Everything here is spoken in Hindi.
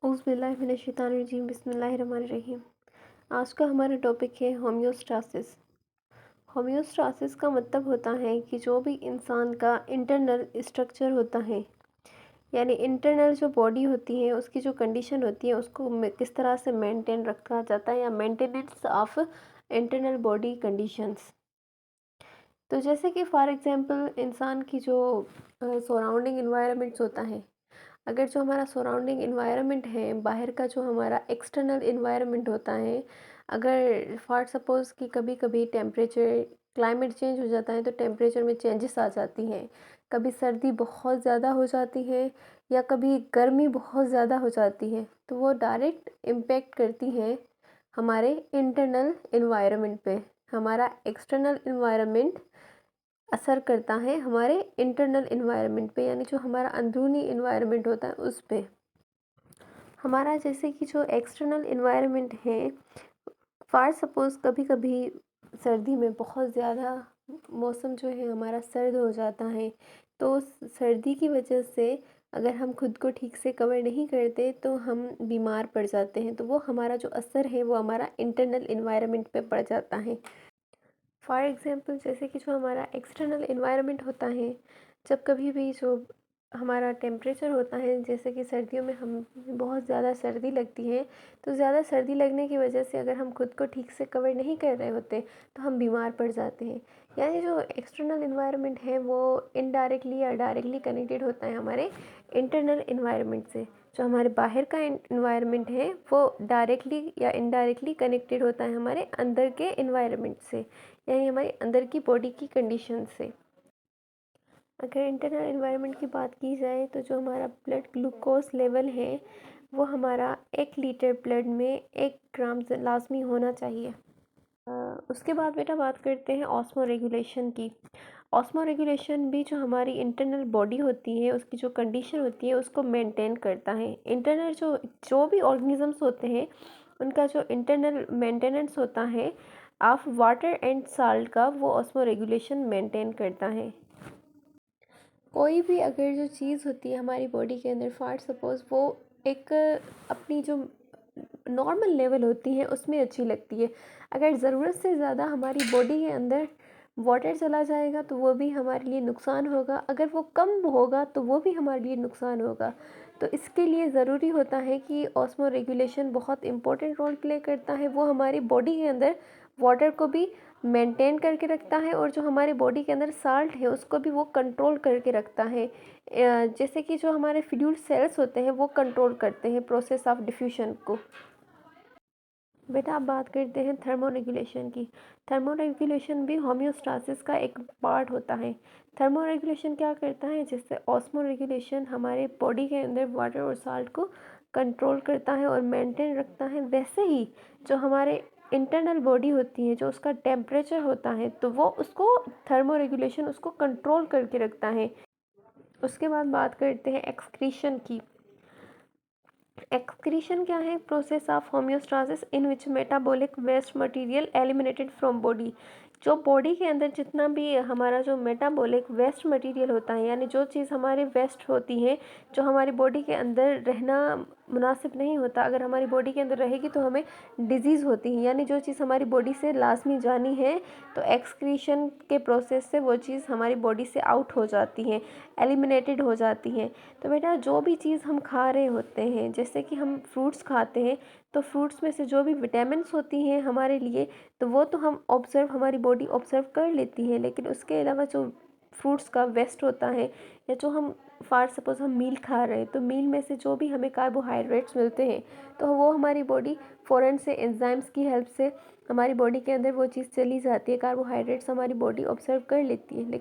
औज़ुबिल्लाहिमिनश्शैतानिर्रजीम बिस्मिल्लाहिर्रहमानिर्रहीम। आज का हमारा टॉपिक है होम्योस्टासिस। होम्योस्टासिस का मतलब होता है कि जो भी इंसान का इंटरनल स्ट्रक्चर होता है, यानी इंटरनल जो बॉडी होती है उसकी जो कंडीशन होती है उसको किस तरह से मेंटेन रखा जाता है, या maintenance of internal body conditions. तो जैसे कि फॉर एग्जांपल इंसान की जो सराउंडिंग इन्वायरमेंट्स होता है, अगर जो हमारा सराउंडिंग इन्वायरमेंट है, बाहर का जो हमारा एक्सटर्नल इन्वायरमेंट होता है, अगर फॉर सपोज़ कि कभी कभी टेम्परेचर क्लाइमेट चेंज हो जाता है तो टेम्परेचर में चेंजेस आ जाती हैं। कभी सर्दी बहुत ज़्यादा हो जाती है या कभी गर्मी बहुत ज़्यादा हो जाती है, तो वो डायरेक्ट इम्पेक्ट करती है हमारे इंटरनल इन्वायरमेंट पे। हमारा एक्सटर्नल इन्वायरमेंट असर करता है हमारे इंटरनल इन्वायरमेंट पे, यानी जो हमारा अंदरूनी इन्वायरमेंट होता है उस पे। हमारा जैसे कि जो एक्सटर्नल इन्वायरमेंट है, फॉर सपोज़ कभी कभी सर्दी में बहुत ज़्यादा मौसम जो है हमारा सर्द हो जाता है, तो उस सर्दी की वजह से अगर हम खुद को ठीक से कवर नहीं करते तो हम बीमार पड़ जाते हैं। तो वो हमारा जो असर है वो हमारा इंटरनल इन्वायरमेंट पे पड़ जाता है। फॉर एग्ज़ाम्पल जैसे कि जो हमारा एक्सटर्नल इन्वायरमेंट होता है, जब कभी भी जो हमारा टेम्परेचर होता है, जैसे कि सर्दियों में हम बहुत ज़्यादा सर्दी लगती है, तो ज़्यादा सर्दी लगने की वजह से अगर हम खुद को ठीक से कवर नहीं कर रहे होते तो हम बीमार पड़ जाते हैं। यानी जो एक्सटर्नल इन्वायरमेंट है वो इनडायरेक्टली या डायरेक्टली कनेक्टेड होता है हमारे इंटरनल इन्वायरमेंट से। जो हमारे बाहर का इन्वायरमेंट है वो डायरेक्टली या इनडायरेक्टली कनेक्टेड होता है हमारे अंदर के इन्वायरमेंट से, यानी हमारे अंदर की बॉडी की कंडीशन से। अगर इंटरनल इन्वायरमेंट की बात की जाए तो जो हमारा ब्लड ग्लूकोज लेवल है वो हमारा 1 लीटर ब्लड में 1 ग्राम लाजमी होना चाहिए। उसके बाद बेटा बात करते हैं ऑस्मो रेगुलेशन की। ऑस्मो रेगुलेशन भी जो हमारी इंटरनल बॉडी होती है उसकी जो कंडीशन होती है उसको मेंटेन करता है। इंटरनल जो जो भी ऑर्गेनिजम्स होते हैं उनका जो इंटरनल मेंटेनेंस होता है ऑफ वाटर एंड साल्ट का, वो ऑस्मो रेगुलेशन मेंटेन करता है। कोई भी अगर जो चीज़ होती है हमारी बॉडी के अंदर, फॉर सपोज़ वो एक अपनी जो नॉर्मल लेवल होती है उसमें अच्छी लगती है, अगर ज़रूरत से ज़्यादा हमारी बॉडी के अंदर वाटर चला जाएगा तो वो भी हमारे लिए नुकसान होगा, अगर वो कम होगा तो वो भी हमारे लिए नुकसान होगा। तो इसके लिए ज़रूरी होता है कि ऑस्मो रेगुलेशन बहुत इंपॉर्टेंट रोल प्ले करता है। वो हमारी बॉडी के अंदर वाटर को भी मेंटेन करके रखता है और जो हमारे बॉडी के अंदर साल्ट है उसको भी वो कंट्रोल करके रखता है। जैसे कि जो हमारे फ्लूइड सेल्स होते हैं वो कंट्रोल करते हैं प्रोसेस ऑफ डिफ्यूजन को। बेटा आप बात करते हैं थर्मो रेगुलेशन की। थर्मो रेगुलेशन भी होम्योस्टासिस का एक पार्ट होता है। थर्मो रेगुलेशन क्या करता है, जिससे ऑस्मो रेगुलेशन हमारे बॉडी के अंदर वाटर और साल्ट को कंट्रोल करता है और मेंटेन रखता है, वैसे ही जो हमारे इंटरनल बॉडी होती है जो उसका टेम्परेचर होता है तो वो उसको थर्मो रेगुलेशन उसको कंट्रोल करके रखता है। उसके बाद बात करते हैं एक्सक्रीशन की। एक्सक्रीशन क्या है, process of homeostasis in which metabolic waste material eliminated from body. जो बॉडी के अंदर जितना भी हमारा जो मेटाबॉलिक वेस्ट मटेरियल होता है, यानी जो चीज़ हमारे वेस्ट होती है, जो हमारी बॉडी के अंदर रहना मुनासिब नहीं होता, अगर हमारी बॉडी के अंदर रहेगी तो हमें डिजीज़ होती है, यानी जो चीज़ हमारी बॉडी से लाजमी जानी है तो एक्सक्रीशन के प्रोसेस से वो चीज़ हमारी बॉडी से आउट हो जाती है, एलिमिनेटेड हो जाती है। तो बेटा जो भी चीज़ हम खा रहे होते हैं, जैसे कि हम फ्रूट्स खाते हैं तो फ्रूट्स में से जो भी विटामिन्स होती हैं हमारे लिए, तो वो तो हम ऑब्ज़र्व हमारी बॉडी ऑब्ज़र्व कर लेती है, लेकिन उसके अलावा जो फ्रूट्स का वेस्ट होता है, या जो हम फॉर सपोज़ हम मील खा रहे हैं तो मील में से जो भी हमें कार्बोहाइड्रेट्स मिलते हैं तो वो हमारी बॉडी फ़ौरन से एंजाइम्स की हेल्प से हमारी बॉडी के अंदर वो चीज़ चली जाती है, कार्बोहाइड्रेट्स हमारी बॉडी ऑब्ज़र्व कर लेती है।